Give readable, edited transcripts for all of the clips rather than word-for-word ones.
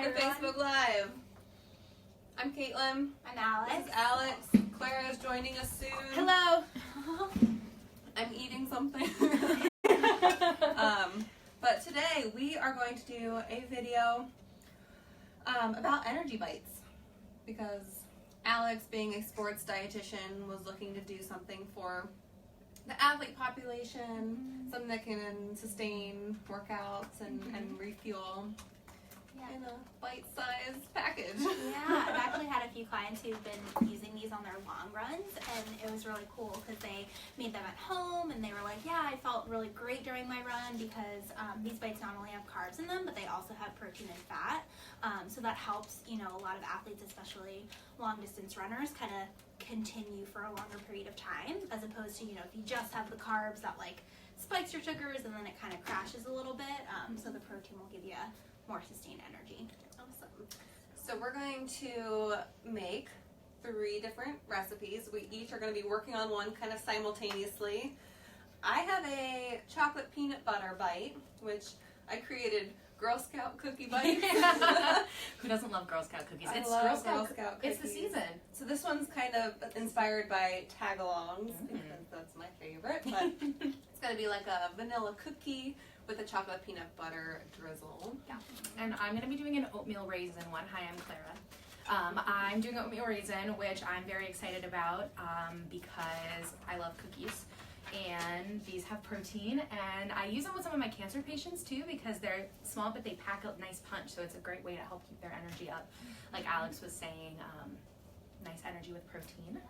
Hi, to everyone. Facebook Live. I'm Caitlin. I'm Alex. This is Alex. Clara is joining us soon. Hello. I'm eating something. But today we are going to do a video about energy bites, because Alex, being a sports dietitian, was looking to do something for the athlete population, something that can sustain workouts and refuel in a bite-sized package. Yeah, I've actually had a few clients who've been using these on their long runs, and it was really cool because they made them at home, and they were like, yeah, I felt really great during my run because these bites not only have carbs in them, but they also have protein and fat. So that helps, you know, a lot of athletes, especially long-distance runners, kind of continue for a longer period of time, as opposed to, you know, if you just have the carbs, that like spikes your sugars and then it kind of crashes a little bit. So the protein will give you more sustained energy. Awesome. So we're going to make 3 different recipes. We each are going to be working on one kind of simultaneously. I have a chocolate peanut butter bite, which I created Girl Scout cookie bites. Who doesn't love Girl Scout cookies? I love Girl Scout It's cookies. the season. So this one's kind of inspired by tagalongs, because that's my favorite. But it's going to be like a vanilla cookie with a chocolate peanut butter drizzle. Yeah. And I'm going to be doing an oatmeal raisin one. Hi, I'm Clara. I'm doing oatmeal raisin, which I'm very excited about because I love cookies. And these have protein, and I use them with some of my cancer patients too because they're small but they pack a nice punch, so it's a great way to help keep their energy up. Like Alex was saying, nice energy with protein.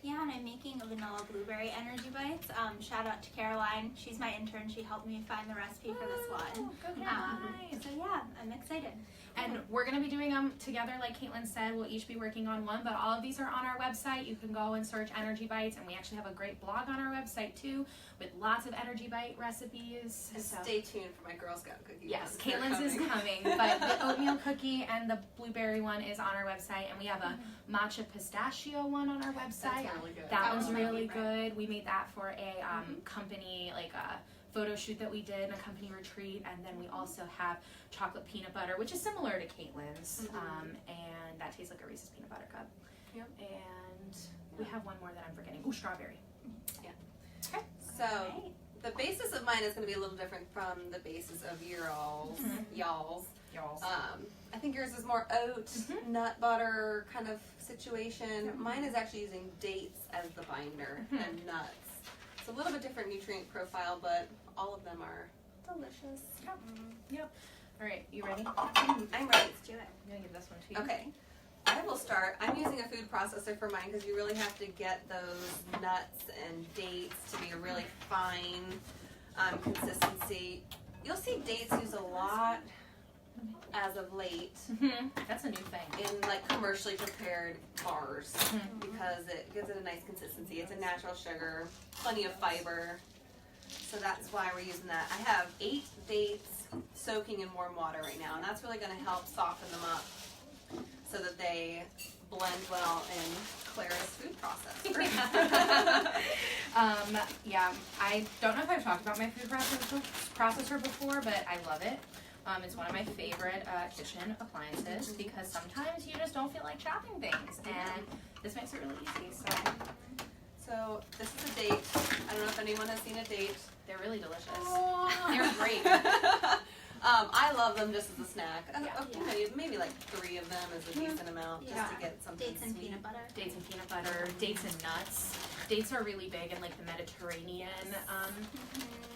Yeah, and I'm making a vanilla blueberry energy bites. Shout out to Caroline. She's my intern. She helped me find the recipe for this one. Go Caroline. So yeah, I'm excited. And we're going to be doing them together, like Caitlin said. We'll each be working on one, but all of these are on our website. You can go and search Energy Bites, and we actually have a great blog on our website too with lots of Energy Bite recipes. So stay tuned for my Girl Scout cookie. Yes, Caitlin's is coming, but the oatmeal cookie and the blueberry one is on our website, and we have a matcha pistachio one on our website. That's really good. That one's my really favorite. good. We made that for a company, like a photo shoot that we did, a company retreat, and then we also have chocolate peanut butter, which is similar to Caitlin's, and that tastes like a Reese's peanut butter cup. Yep. And we have one more that I'm forgetting. Ooh, strawberry. Yeah. Okay. So the basis of mine is going to be a little different from the basis of your y'all's. I think yours is more oat, nut butter kind of situation. Mine is actually using dates as the binder and nuts. It's a little bit different nutrient profile, but all of them are delicious. Yep. All right, you ready? I'm ready. Let's do it. I'm going to give this one to you. Okay. I will start. I'm using a food processor for mine because you really have to get those nuts and dates to be a really fine consistency. You'll see dates used a lot as of late That's a new thing. in like commercially prepared bars because it gives it a nice consistency. It's a natural sugar, plenty of fiber, so that's why we're using that. I have 8 dates soaking in warm water right now, and that's really going to help soften them up so that they blend well in Clara's food processor. Yeah, I don't know if I've talked about my food processor before, but I love it. It's one of my favorite kitchen appliances because sometimes you just don't feel like chopping things, and this makes it really easy. So this is a date. I don't know if anyone has seen a date. They're really delicious. Aww. They're great. I love them just as a snack. Maybe like 3 of them is a decent amount just to get something Dates and sweet. peanut butter. Dates and peanut butter, dates and nuts. Dates are really big in like the Mediterranean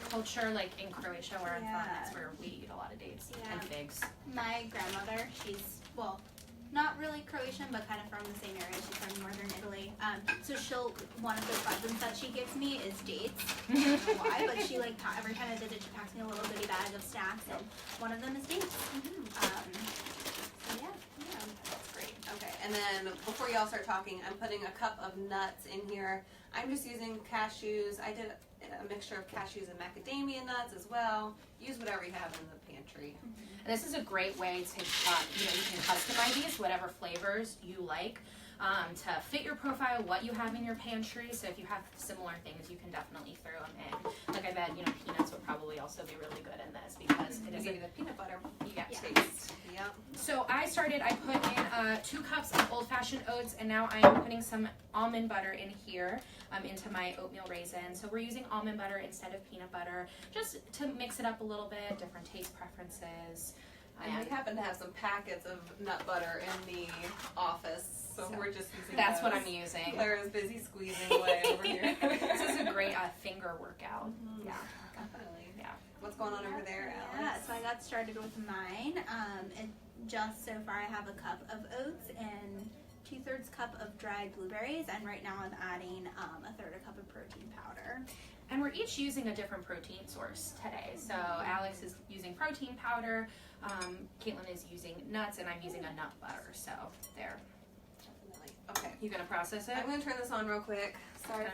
culture, like in Croatia where I'm from. That's where we eat a lot of dates and figs. My grandmother, she's, well, not really Croatian, but kind of from the same area. She's from northern Italy. So one of the presents that she gives me is dates. I don't know why, but she like, every time I visit, she packs me a little goodie bag of snacks, and one of them is dates. So yeah. That's great. Okay, and then before y'all start talking, I'm putting a cup of nuts in here. I'm just using cashews. I did a mixture of cashews and macadamia nuts as well. Use whatever you have in the pantry. And this is a great way to, you can customize these, whatever flavors you like. to fit your profile, what you have in your pantry. So if you have similar things, you can definitely throw them in. Like I bet, you know, peanuts would probably also be really good in this because it is Give you the peanut butter taste. Yep. So I put in 2 cups of old-fashioned oats, and now I am putting some almond butter in here into my oatmeal raisin. So we're using almond butter instead of peanut butter, just to mix it up a little bit, different taste preferences. And we happen to have some packets of nut butter in the office, so we're just using that's those. what I'm using. Clara's busy squeezing away over here. This is a great finger workout. Mm-hmm. Yeah. Definitely. Yeah. What's going on over there, Yeah, Alex? so I got started with mine. Just so far I have a cup of oats and 2/3 cup of dried blueberries, and right now I'm adding 1/3 cup of protein powder. And we're each using a different protein source today. So Alex is using protein powder, Caitlin is using nuts, and I'm using a nut butter. So there. Definitely. Okay. You gonna process it? I'm going to turn this on real quick. Sorry.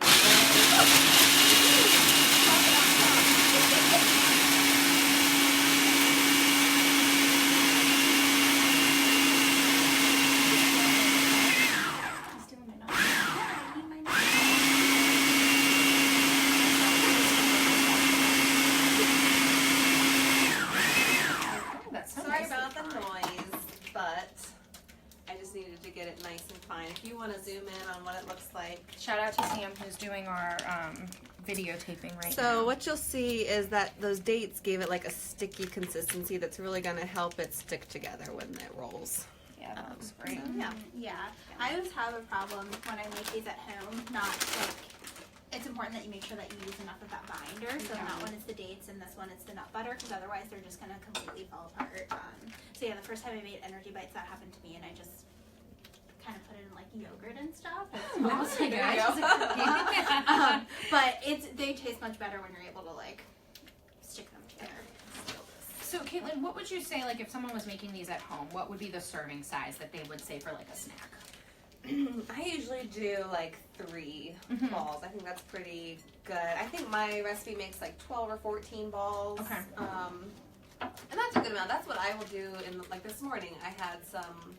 He's doing my nuts. That's so Sorry nice about and the fine. noise, but I just needed to get it nice and fine. If you want to zoom in on what it looks like. Shout out to Sam who's doing our videotaping right now. So what you'll see is that those dates gave it like a sticky consistency that's really going to help it stick together when it rolls. Yeah, that looks great. Yeah. I always have a problem when I make these at home. Not like it's important that you make sure that you use enough of that binder. So that one is the dates, and this one is the nut butter, because otherwise they're just gonna completely fall apart. So yeah, the first time I made energy bites, that happened to me, and I just kind of put it in like yogurt and stuff. I was like, There you go. But they taste much better when you're able to like stick them together. So Caitlin, what would you say, like if someone was making these at home, what would be the serving size that they would say for like a snack? I usually do like 3 balls. I think that's pretty good. I think my recipe makes like 12 or 14 balls. Okay. And that's a good amount. That's what I will do in like this morning. I had some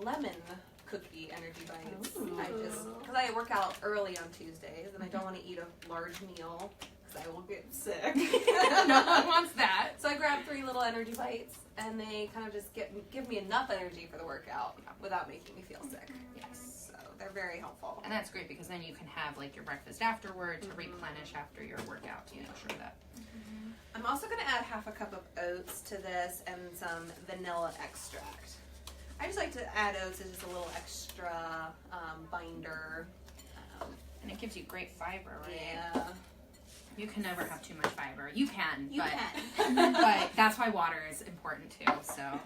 lemon cookie energy bites. Ooh. Because I work out early on Tuesdays and I don't want to eat a large meal because I will get sick. No one wants that. So I grabbed 3 little energy bites, and they kind of just give me enough energy for the workout without making me feel sick. Yes. So they're very helpful. And that's great because then you can have like your breakfast afterward to replenish after your workout to make sure that. I'm also going to add half a cup of oats to this and some vanilla extract. I just like to add oats as just a little extra binder. And it gives you great fiber, right? Yeah. You can never have too much fiber. You can, You but can. but that's why water is important too. So,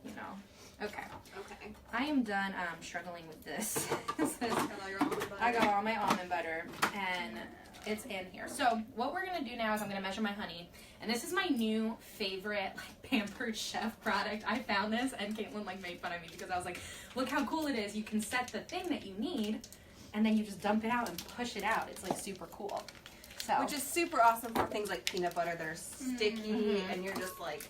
you know. Okay. Okay. I am done struggling with this. Got all your almond butter? I got all my almond butter and it's in here. So what we're gonna do now is I'm gonna measure my honey, and this is my new favorite like Pampered Chef product. I found this and Caitlin like made fun of me because I was like, look how cool it is. You can set the thing that you need and then you just dump it out and push it out. It's like super cool. So Which is super awesome for things like peanut butter that are sticky and you're just like,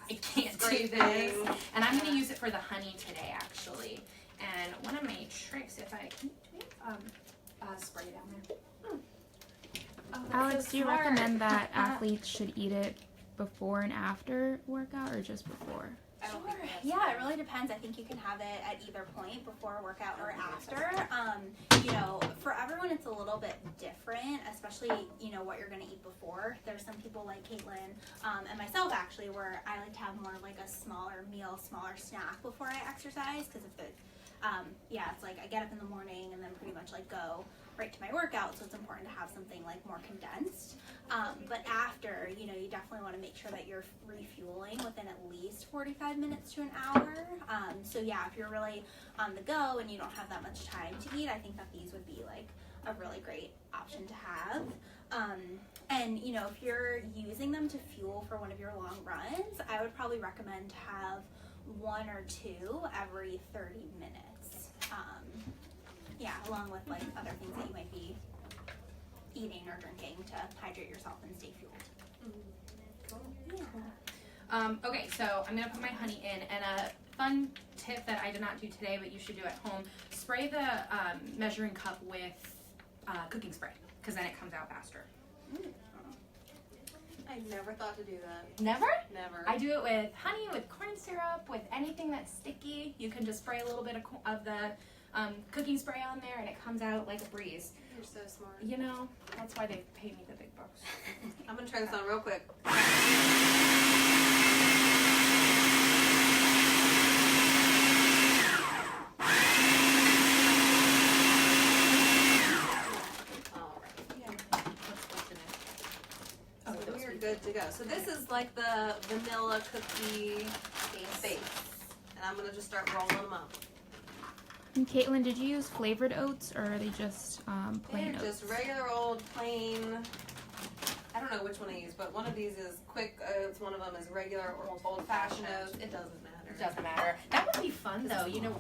I can't do scraping. this. And I'm gonna use it for the honey today actually. And one of my tricks, if I can spray down there. Oh, that's Alex, so do you smart. recommend that athletes should eat it before and after workout or just before? I don't think that's Yeah, it really depends. I think you can have it at either point, before a workout or after. You know, for everyone it's a little bit different, especially, you know, what you're going to eat before. There's some people like Caitlin and myself actually where I like to have more like a smaller meal, smaller snack before I exercise, because if it, it's like I get up in the morning and then pretty much like go right to my workout, so it's important to have something like more condensed. But after, you know, you definitely want to make sure that you're refueling within at least 45 minutes to an hour. So yeah, if you're really on the go and you don't have that much time to eat, I think that these would be like a really great option to have. And you know, if you're using them to fuel for one of your long runs, I would probably recommend to have 1 or 2 every 30 minutes. Yeah, along with like other things that you might be eating or drinking to hydrate yourself and stay fueled. Okay, so I'm gonna put my honey in, and a fun tip that I did not do today, but you should do at home. Spray the measuring cup with cooking spray, because then it comes out faster. I never thought to do that. Never? Never. I do it with honey, with corn syrup, with anything that's sticky. You can just spray a little bit of the cooking spray on there, and it comes out like a breeze. You're so smart. You know, that's why they pay me the big bucks. I'm gonna turn this on real quick. Good to go. So this is like the vanilla cookie base. And I'm going to just start rolling them up. And Caitlin, did you use flavored oats or are they just plain They're oats? just regular old plain, I don't know which one I use, but one of these is quick oats, one of them is regular or old-fashioned oats. It doesn't matter. It doesn't matter. That would be fun though. You know,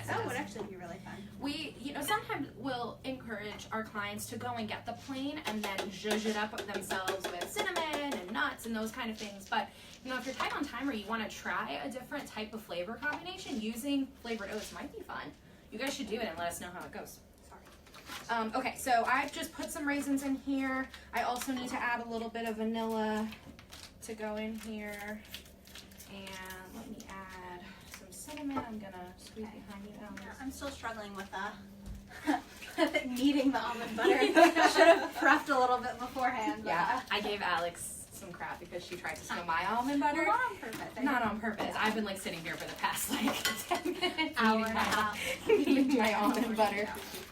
That would actually be really fun. We, you know, sometimes we'll encourage our clients to go and get the plain and then zhuzh it up themselves with cinnamon and nuts and those kind of things. But, you know, if you're tight on time or you want to try a different type of flavor combination, using flavored oats might be fun. You guys should do it and let us know how it goes. Sorry. Okay, so I've just put some raisins in here. I also need to add a little bit of vanilla to go in here. And let me add some cinnamon. I'm gonna squeeze behind you, Alice. Yeah, I'm still struggling with kneading the almond butter. I should have prepped a little bit beforehand. But, Yeah, I gave Alex some crap because she tried to steal my almond butter. Not on purpose. Not on purpose. I've been like sitting here for the past like 10 minutes Hour and a half. eating my almond butter.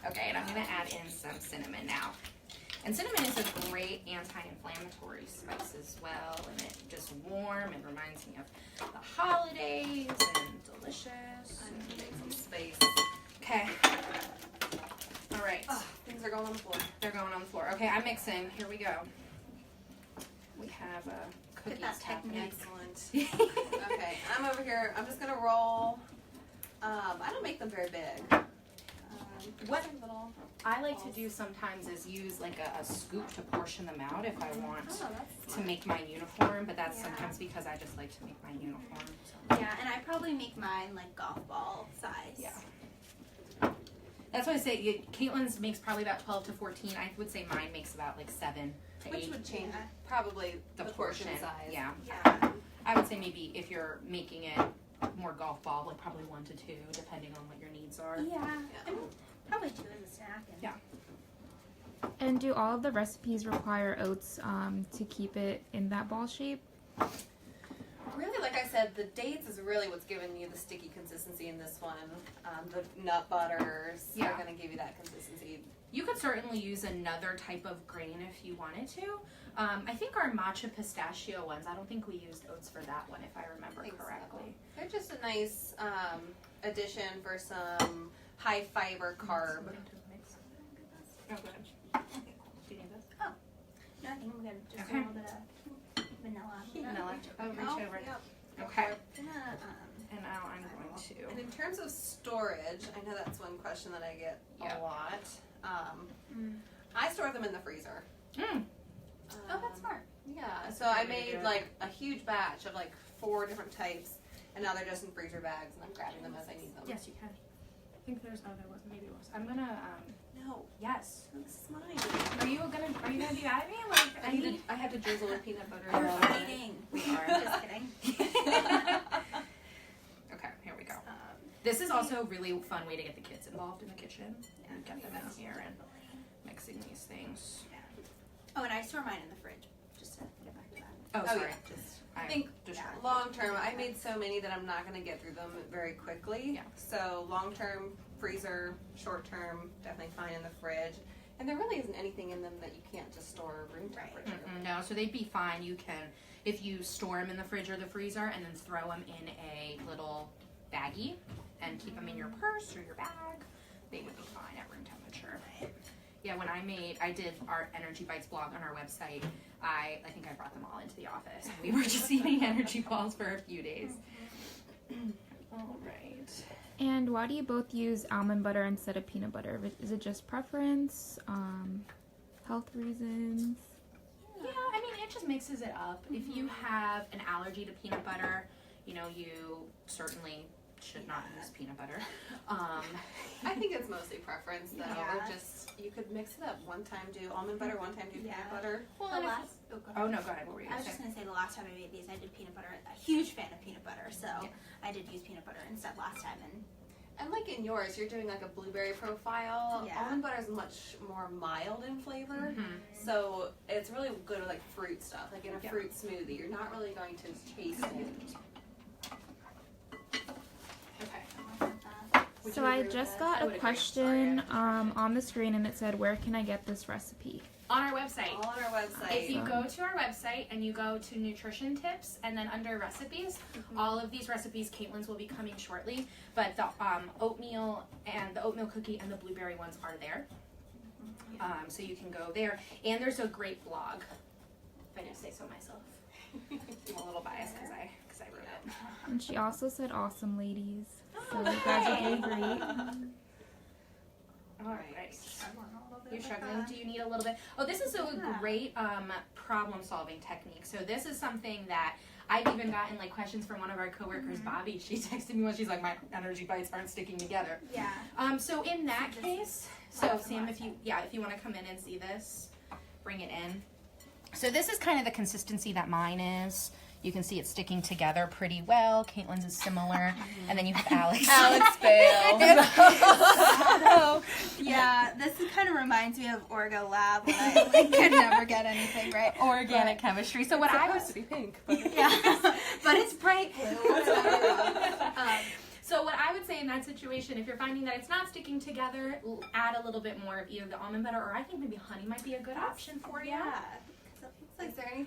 Okay, and I'm gonna add in some cinnamon now. And cinnamon is a great anti-inflammatory spice as well, and it just warm and reminds me of the holidays and delicious. I'm going to make some space. Okay. All right. Things are going on the floor. They're going on the floor. Okay, I'm mixing. Here we go. We have a cookies that happening. Excellent. Okay, I'm over here. I'm just going to roll. I don't make them very big. What just a little I like to do sometimes is use like a scoop to portion them out if I want to make my uniform, but that's sometimes because I just like to make my uniform. So. Yeah, and I probably make mine like golf ball size. Yeah. That's what I say. Caitlin's makes probably about 12 to 14. I would say mine makes about like 7 to 8. Which would change probably the portion size. Yeah. Yeah. I would say maybe if you're making it more golf ball, like probably 1 to 2, depending on what your needs are. Yeah. I mean, probably 2 as a snack. And Yeah. And do all of the recipes require oats to keep it in that ball shape? Really, like I said, the dates is really what's giving you the sticky consistency in this one. The nut butters are going to give you that consistency. You could certainly use another type of grain if you wanted to. I think our matcha pistachio ones, I don't think we used oats for that one if I remember correctly. So. They're just a nice addition for some high fiber carb. Oh, good. Do you need this? no, I think I'm good. Just Okay. a little bit of vanilla. Vanilla. Oh, reach over. Yep. Okay. Gonna, And now I'm going to. And in terms of storage, I know that's one question that I get a lot. I store them in the freezer. Mm. oh, that's smart. Yeah, so I made like a huge batch of like 4 different types, and now they're just in freezer bags, and I'm grabbing them as I need them. Yes, you can. I think there's. Oh, there wasn't. Maybe it was. I'm gonna. No, Yes. this is mine. Are you gonna be mad at me? Like I have to drizzle with peanut butter. We're fighting. We are. Just kidding. Okay, here we go. This is also a really fun way to get the kids involved in the kitchen and get them in here and mixing these things. Oh, and I store mine in the fridge. Just to get back to that. Oh, sorry. yeah. Just, I think distracted. long term, I made so many that I'm not going to get through them very quickly. Yeah. So long term, freezer. Short term, definitely fine in the fridge. And there really isn't anything in them that you can't just store room temperature. No, so they'd be fine. You can, if you store them in the fridge or the freezer and then throw them in a little baggie and keep them in your purse or your bag, they would be fine at room temperature. Yeah, when I did our Energy Bites blog on our website, I think I brought them all into the office. We were just eating energy balls for a few days. All right. And why do you both use almond butter instead of peanut butter? Is it just preference, health reasons? Yeah, I mean, it just mixes it up. If you have an allergy to peanut butter, you know, you certainly should not use peanut butter. I think it's mostly preference though. Yeah. Or just you could mix it up. One time do almond butter, one time do peanut butter. Well, The and if- last, go ahead. oh no, go ahead. What were you I gonna was say? just gonna say the last time I made these, I did peanut butter. A huge fan of peanut butter, so Yeah. I did use peanut butter instead last time. And like in yours, you're doing like a blueberry profile. Yeah. Almond butter is much more mild in flavor. Mhm. So it's really good with like fruit stuff. Like in a Yeah. fruit smoothie, you're not really going to taste it. Okay. Would So you I agree with just that? I got a would agree. question on the screen, and it said, "Where can I get this recipe?" On our website. All on our website. If you go to our website and you go to nutrition tips and then under recipes, all of these recipes, Caitlin's will be coming shortly, but the oatmeal and the oatmeal cookie and the blueberry ones are there. So you can go there. And there's a great blog, if I do say so myself. I'm a little biased because I wrote it. And she also said, "Awesome, ladies." So you guys are doing great. All right. You're struggling. Do you need a little bit? Oh, this is a great problem-solving technique. So this is something that I've even gotten like questions from one of our coworkers, Bobby. She texted me once. She's like, "My energy bites aren't sticking together." Yeah. So in that So this case, is so from Sam, last if you want to come in and see this, bring it in. So this is kind of the consistency that mine is. You can see it's sticking together pretty well. Caitlin's is similar, and then you have Alex. Alex failed. So, yeah, this kind of reminds me of Orgo Lab when I could never get anything right. Organic chemistry. So what I was to be pink, but Yeah, but it's bright blue. So what I would say in that situation, if you're finding that it's not sticking together, add a little bit more of either the almond butter or I think maybe honey might be a good option for you. Yeah. is there any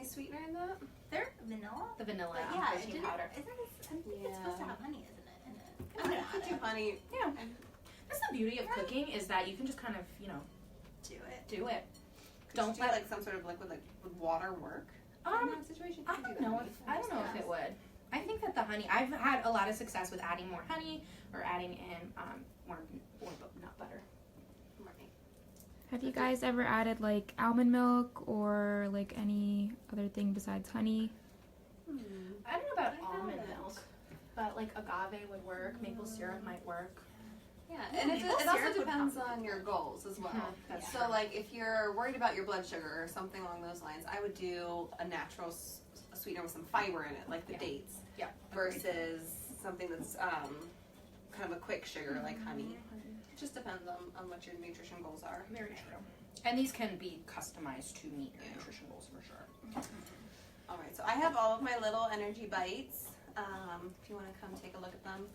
sweetener in that? They're vanilla. The vanilla But yeah, protein isn't powder. it, I think it's supposed to have honey, isn't it? In it. I'm gonna put you honey. Yeah. That's the beauty of cooking is that you can just kind of, Do it. do it. Don't Don't do let like some sort of liquid, like would water work? In that situation, I don't know if it would. I think that the honey, I've had a lot of success with adding more honey or adding in more nut butter. Have you guys ever added like almond milk or like any other thing besides honey? I don't know about almond milk, but like agave would work. Maple syrup might work. Yeah, and maple it also syrup would depends probably on your goals as well. That's So, true. like, if you're worried about your blood sugar or something along those lines, I would do a natural sweetener with some fiber in it, like the dates. Yeah. Versus something that's kind of a quick sugar, like honey. It just depends on what your nutrition goals are. Very true. And these can be customized to meet your nutrition goals for sure. All right, so I have all of my little energy bites. If you want to come take a look at them.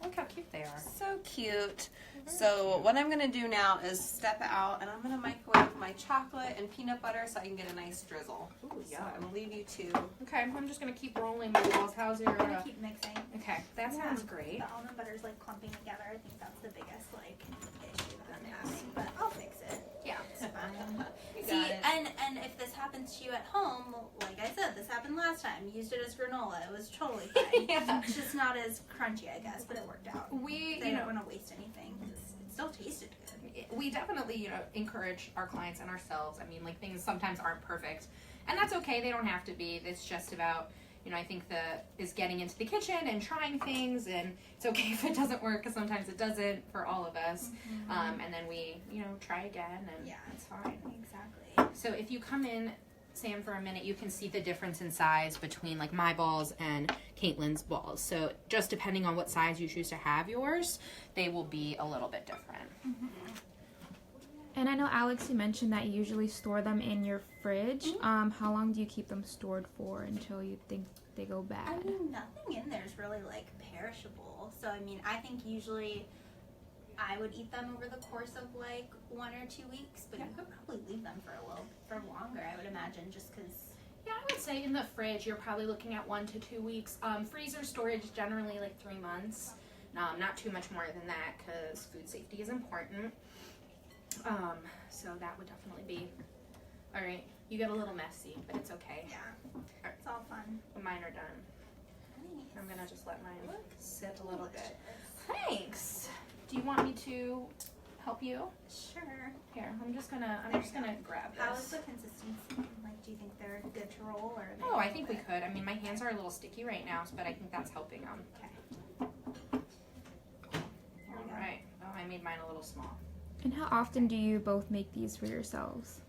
Look how cute they are. So cute. So what I'm going to do now is step out and I'm going to microwave my chocolate and peanut butter so I can get a nice drizzle. Ooh, So I'm going to leave you two. Okay, I'm just gonna keep rolling my balls. How's your? I'm gonna keep mixing. Okay, that Yeah. sounds great. The almond butter's like clumping together. I think that's the biggest like issue that I'm having, but I'll fix it. Yeah. It's fine. You got See, it. and if this happens to you at home, like I said, this happened last time. Used it as granola. It was totally fine. Yeah. It's just not as crunchy, I guess, but it worked out. We, They don't want to waste anything. It still tasted good. we definitely, encourage our clients and ourselves. I mean, like things sometimes aren't perfect, and that's okay. They don't have to be. It's just about, I think is getting into the kitchen and trying things, and it's okay if it doesn't work because sometimes it doesn't for all of us. And then we, try again, and Yeah. it's fine. Exactly. So if you come in, Sam, for a minute, you can see the difference in size between like my balls and Caitlin's balls. So just depending on what size you choose to have yours, they will be a little bit different. And I know, Alex, you mentioned that you usually store them in your fridge. How long do you keep them stored for until you think they go bad? I mean, nothing in there is really like perishable. So I mean, I think usually I would eat them over the course of like 1 or 2 weeks, but you could probably leave them for longer. I would imagine, just because. Yeah, I would say in the fridge, you're probably looking at 1 to 2 weeks. Freezer storage, generally like 3 months. Not too much more than that because food safety is important. So that would definitely be. All right, you get a little messy, but it's okay. Yeah, it's all fun. When mine are done, I'm gonna just let mine sit a little bit. Thanks. Do you want me to help you? Sure. Here, I'm just gonna grab this. How is the consistency? Like, do you think they're good to roll, or? Are they Oh, a I little think we bit- could. I mean, my hands are a little sticky right now, but I think that's helping them. Okay. mine a little small. And how often do you both make these for yourselves?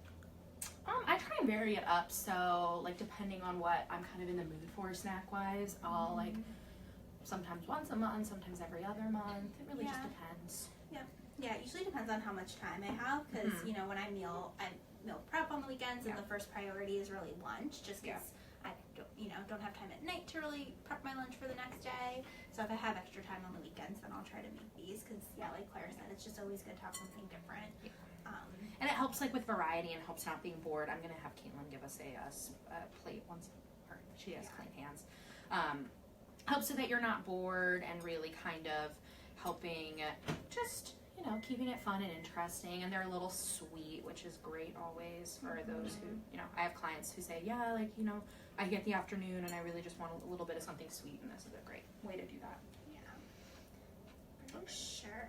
I try and vary it up, so like depending on what I'm kind of in the mood for snack-wise, I'll like sometimes once a month, sometimes every other month. It really just depends. Yeah, it usually depends on how much time I have, because you know, when I meal prep on the weekends, and the first priority is really lunch, just because I don't have time at night to really prep my lunch for the next day. So if I have extra time on the weekends, then I'll try to make these, because like Claire said, it's just always good to have something different. And it helps like with variety and helps not being bored. I'm gonna have Caitlin give us a plate once. She has clean hands. Helps so that you're not bored and really kind of helping just keeping it fun and interesting. And they're a little sweet, which is great always for those who I have clients who say I get the afternoon and I really just want a little bit of something sweet, and this is a great way to do that. For sure.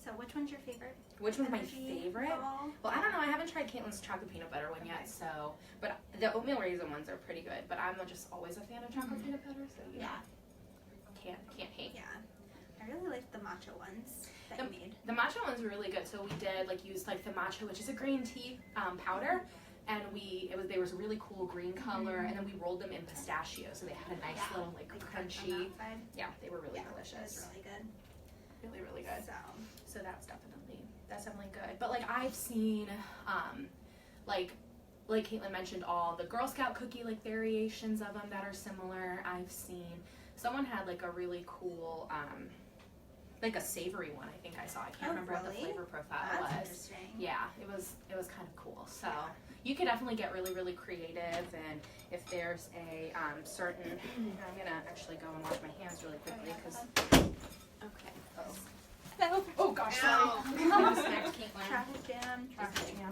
So which one's your favorite? Which one's my energy favorite? ball? Well, I don't know. I haven't tried Caitlin's chocolate peanut butter one yet, so. But the oatmeal raisin ones are pretty good. But I'm just always a fan of chocolate peanut butter, so can't hate. Yeah, I really liked the matcha ones that you made. The matcha ones were really good. So we did use the matcha, which is a green tea powder, and they was a really cool green color, and then we rolled them in pistachio, so they had a nice little crunchy. Yeah, they were really delicious. It was really good. Really, really good. So that's definitely good. But I've seen like Caitlin mentioned, all the Girl Scout cookie variations of them that are similar. I've seen someone had a really cool a savory one. I think I saw. I can't remember what the flavor profile was. Interesting. Yeah, it was kind of cool. So you could definitely get really, really creative. And if there's a certain, I'm gonna actually go and wash my hands really quickly because. Okay. Oh gosh, sorry. Traffic jam.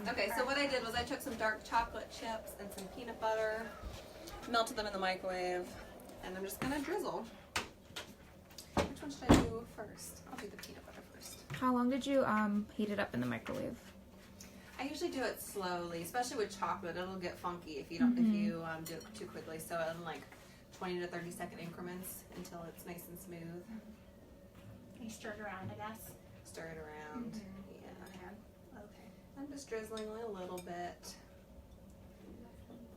Okay, so what I did was I took some dark chocolate chips and some peanut butter, melted them in the microwave, and I'm just gonna drizzle. Which one should I do first? I'll do the peanut butter first. How long did you heat it up in the microwave? I usually do it slowly, especially with chocolate. It'll get funky if you don't do it too quickly. So in 20 to 30 second increments until it's nice and smooth. You stir it around, I guess. Stir it around. Yeah. Okay. I'm just drizzling a little bit.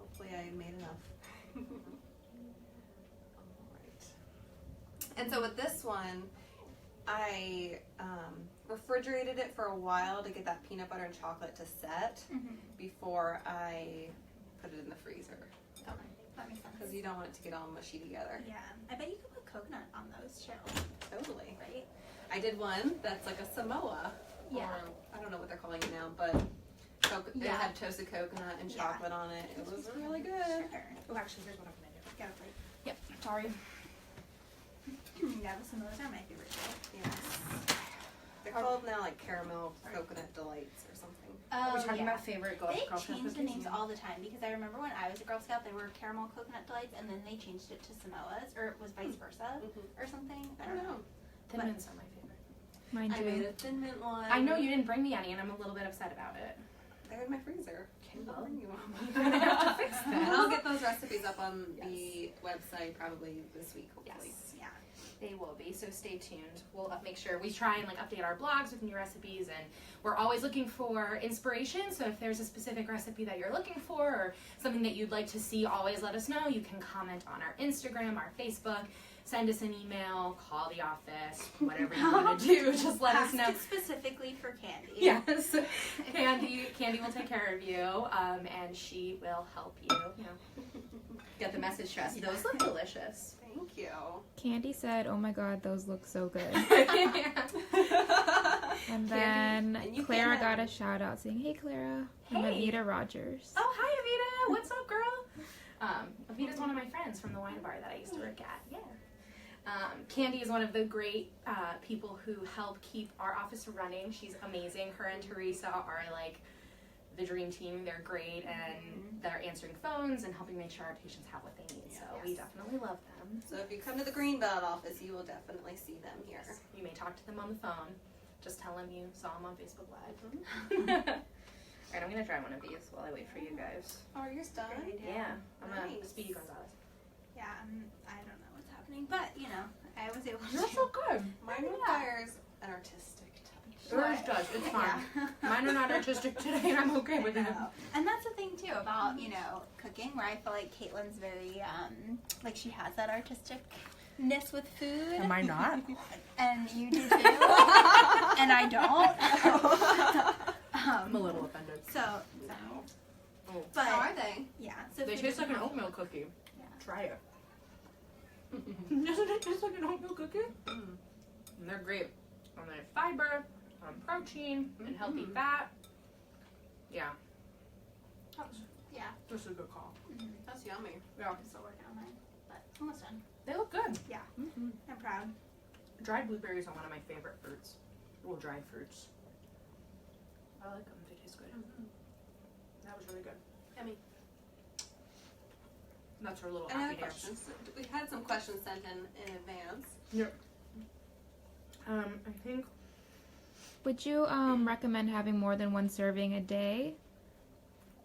Hopefully I made enough. Alright. And so with this one, I refrigerated it for a while to get that peanut butter and chocolate to set before I put it in the freezer. That makes sense. Because you don't want it to get all mushy together. Yeah. I bet you could put coconut on those too. Totally. Right? I did one that's like a Samoa. Yeah. Or I don't know what they're calling it now, but it had toasted coconut and chocolate on it. It was really good. Sure. Oh, actually, here's what I'm gonna do. Got a plate. Yep. Sorry. Yeah, some of those are my favorite too. Yes. They're called now caramel coconut delights or something. Are we talking about favorite Girl They Scout change the cookies? names all the time, because I remember when I was a Girl Scout, they were caramel coconut delights, and then they changed it to Samoa's, or it was vice versa, or something. I don't know. Thin Mints are my favorite. Mine I too. made a Thin Mint one. I know you didn't bring me any, and I'm a little bit upset about it. They're in my freezer. I'll bring you one. You're gonna have to fix And that. I'll get those recipes up on the website probably this week, hopefully. Yes. Yeah. They will be, so stay tuned. We'll make sure we try and update our blogs with new recipes, and we're always looking for inspiration. So if there's a specific recipe that you're looking for or something that you'd like to see, always let us know. You can comment on our Instagram, our Facebook, send us an email, call the office, whatever you want to do. Just let us know. Ask it specifically for Candy. Yes, Candy will take care of you, and she will help you. Get the message to us. Those look delicious. Thank you. Candy said, "Oh my God, those look so good." Yeah. And then and you Clara can got a shout out saying, "Hey Clara," from Hey. Avita Rogers. Oh, hi, Avita. What's up, girl? Avita's one of my friends from the wine bar that I used to work at. Yeah. Candy is one of the great people who help keep our office running. She's amazing. Her and Teresa are the dream team. They're great, and they're answering phones and helping make sure our patients have what they need. So we definitely love them. So if you come to the Greenbelt office, you will definitely see them here. Yes. You may talk to them on the phone. Just tell them you saw them on Facebook Live. All right, I'm gonna try one of these while I wait for you guys. Oh, yours done? Yeah, I'm Nice. a Speedy Gonzalez. Yeah, I don't know what's happening, but I was able to. You're so good. Mine requires an artistic touch. Yours does. It's fine. Yeah. Mine are not artistic today, and I'm okay with I it. know. And that's the thing too about, you know, cooking, where I feel like Caitlin's very like she has that artisticness with food. Am I not? And you do too. And I don't. I'm a little offended. So Oh. but How are they? yeah, so They food taste like an doesn't oatmeal cookie. Yeah. Try it. Doesn't it taste like an oatmeal cookie? Mm. And they're great on the fiber, on protein, and healthy fat. Yeah. Yeah. This is a good call. That's yummy. Yeah. I'm still working on mine, but it's almost done. They look good. Yeah. Mm-hmm. I'm proud. Dried blueberries are one of my favorite fruits. Well, dried fruits. I like them. They taste good. That was really good. Yummy. That's her little Any other happy dance. questions? We had some questions sent in advance. Yep. I think Would you recommend having more than one serving a day?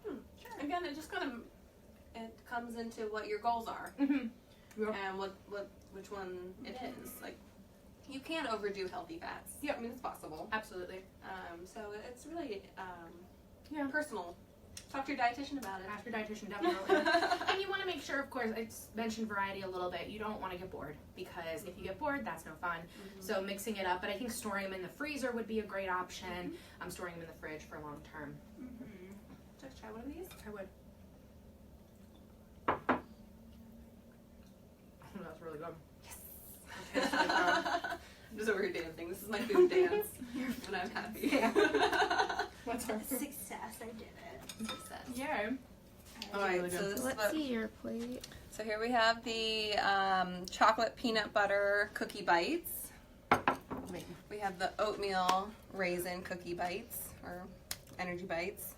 Sure. Again, it just kind of it comes into what your goals are Yep. and which one it is. Like you can overdo healthy fats. Yeah. I mean it's possible. Absolutely. So it's really Yeah. personal. Talk to your dietitian about it. Ask your dietitian, definitely. And you want to make sure, of course, it's mentioned variety a little bit. You don't want to get bored, because if you get bored, that's no fun. So mixing it up, but I think storing them in the freezer would be a great option. I'm storing them in the fridge for long term. Just try one of these. I would. Oh, that's really good. Yes. I'm just over here dancing. This is my food dance when I'm happy. What's our Success, I did it. Success. Yeah. All right, really so good. this is Let's what, see your plate. so here we have the chocolate peanut butter cookie bites. We have the oatmeal raisin cookie bites or energy bites,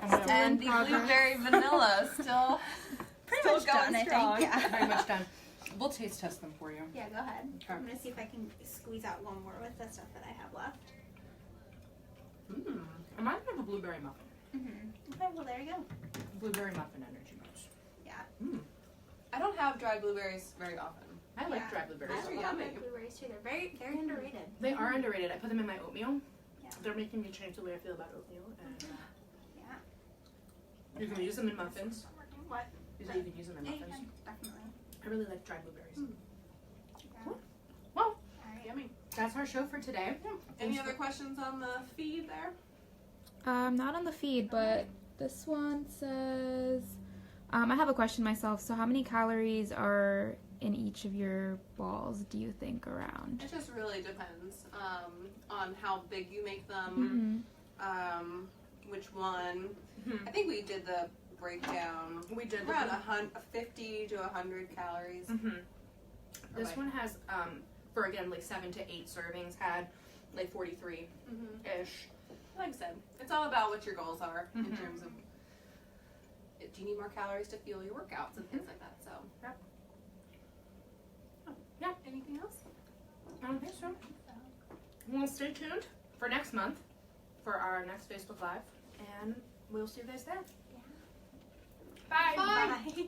and the blueberry vanilla still Pretty much going done, I strong. think. Yeah. Very much done. We'll taste test them for you. Yeah, go ahead. Okay. I'm gonna see if I can squeeze out one more with the stuff that I have left. I might have a blueberry muffin. Okay, well there you go. Blueberry muffin energy bites. Yeah. I don't have dried blueberries very often. I like Yeah. dried blueberries. I They're love yummy. red blueberries too. They're very underrated. They are underrated. I put them in my oatmeal. Yeah. They're making me change the way I feel about oatmeal. And Yeah. you can use them in muffins. What? You can use them in Yeah, you muffins. can, definitely. I really like dried blueberries. Yeah. Well, Alright. Yummy. that's our show for today. Any other questions on the feed there? Not on the feed, but this one says, I have a question myself. So how many calories are in each of your balls, do you think, around? It just really depends on how big you make them, which one. I think we did the breakdown. We did Around 50 to 100 calories. This Right. one has, for again, like 7 to 8 servings, had like 43 ish. Like I said, it's all about what your goals are in terms of do you need more calories to fuel your workouts and things like that. So, Yep. yeah. Anything else? I don't think so. Well, stay tuned for next month for our next Facebook Live, and we'll see you guys there. Yeah. Bye. Bye.